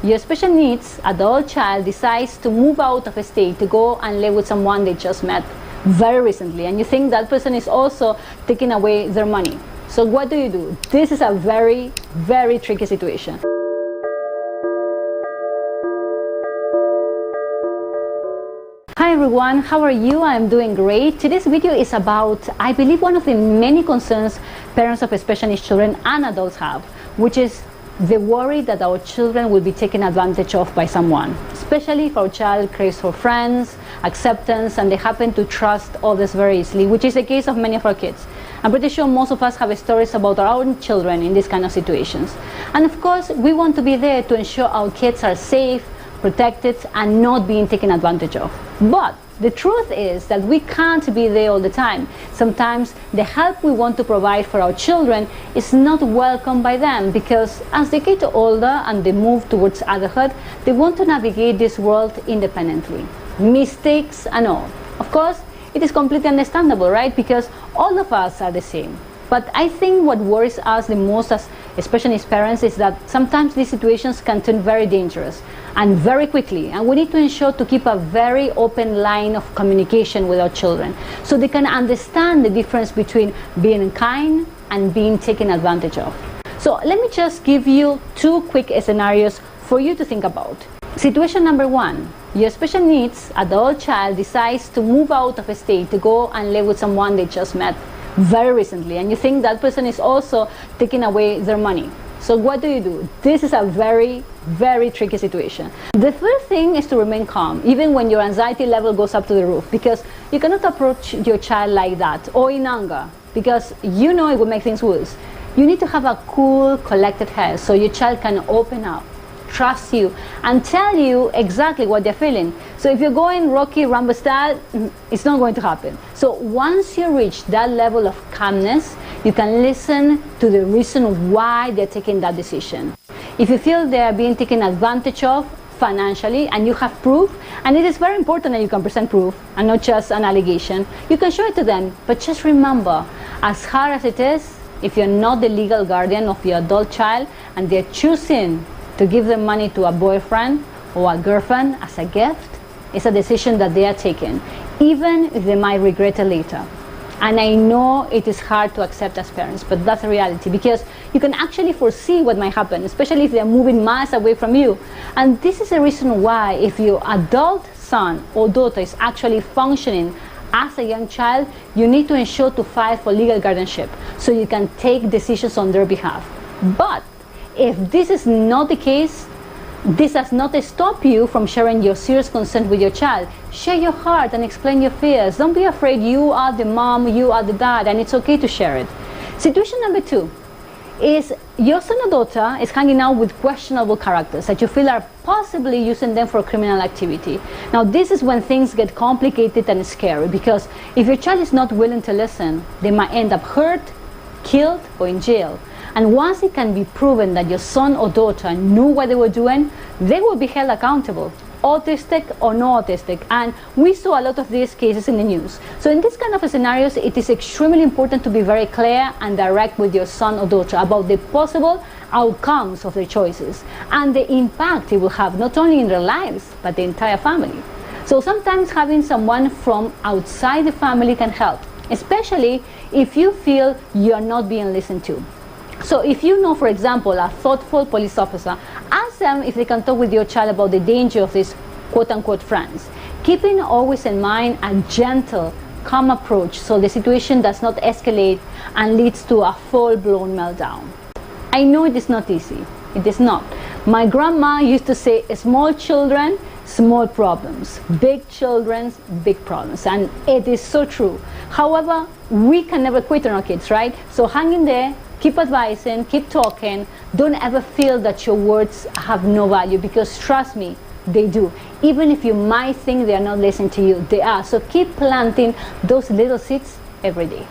your special needs adult child decides to move out of a state to go and live with someone they just met very recently, and you think that person is also taking away their money. So what do? This is a very, very tricky situation. Hi everyone, how are you? I'm doing great. Today's video is about, I believe, one of the many concerns parents of special needs children and adults have, which is the worry that our children will be taken advantage of by someone, especially if our child craves for friends, acceptance, and they happen to trust others very easily, which is the case of many of our kids. I'm pretty sure most of us have stories about our own children in these kind of situations. And of course, we want to be there to ensure our kids are safe, protected, and not being taken advantage of. But the truth is that we can't be there all the time. Sometimes the help we want to provide for our children is not welcome by them, because as they get older and they move towards adulthood, they want to navigate this world independently, mistakes and all. Of course, it is completely understandable, right? Because all of us are the same. But I think what worries us the most, especially as parents, is that sometimes these situations can turn very dangerous and very quickly, and we need to ensure to keep a very open line of communication with our children so they can understand the difference between being kind and being taken advantage of. So let me just give you two quick scenarios for you to think about. Situation number one: your special needs adult child decides to move out of a state to go and live with someone they just met very recently, and you think that person is also taking away their money. So what do? This is a very, very tricky situation. The first thing is to remain calm, even when your anxiety level goes up to the roof, because you cannot approach your child like that or in anger, because you know it will make things worse. You need to have a cool, collected head so your child can open up, trust you, and tell you exactly what they're feeling. So if you're going Rocky Rambo style, it's not going to happen. So once you reach that level of calmness, you can listen to the reason why they're taking that decision. If you feel they are being taken advantage of financially and you have proof, and it is very important that you can present proof and not just an allegation, you can show it to them. But just remember, as hard as it is, if you're not the legal guardian of your adult child and they're choosing to give them money to a boyfriend or a girlfriend as a gift, it's a decision that they are taking, even if they might regret it later. And I know it is hard to accept as parents, but that's the reality, because you can actually foresee what might happen, especially if they're moving miles away from you. And this is the reason why, if your adult son or daughter is actually functioning as a young child, you need to ensure to file for legal guardianship so you can take decisions on their behalf. But if this is not the case, this does not stop you from sharing your serious concern with your child. Share your heart and explain your fears. Don't be afraid. You are the mom, you are the dad, and it's okay to share it. Situation number two is your son or daughter is hanging out with questionable characters that you feel are possibly using them for criminal activity. Now this is when things get complicated and scary, because if your child is not willing to listen, they might end up hurt, killed, or in jail. And once it can be proven that your son or daughter knew what they were doing, they will be held accountable, autistic or no autistic. And we saw a lot of these cases in the news. So in this kind of scenarios, it is extremely important to be very clear and direct with your son or daughter about the possible outcomes of their choices and the impact it will have not only in their lives, but the entire family. So sometimes having someone from outside the family can help, especially if you feel you're not being listened to. So if you know, for example, a thoughtful police officer, ask them if they can talk with your child about the danger of these quote-unquote friends, keeping always in mind a gentle, calm approach so the situation does not escalate and leads to a full-blown meltdown. I know it is not easy. It is not. My grandma used to say, small children, small problems, big children, big problems, and it is so true. However, we can never quit on our kids, right? So hang in there. Keep advising, keep talking. Don't ever feel that your words have no value, because trust me, they do. Even if you might think they are not listening to you, they are. So keep planting those little seeds every day.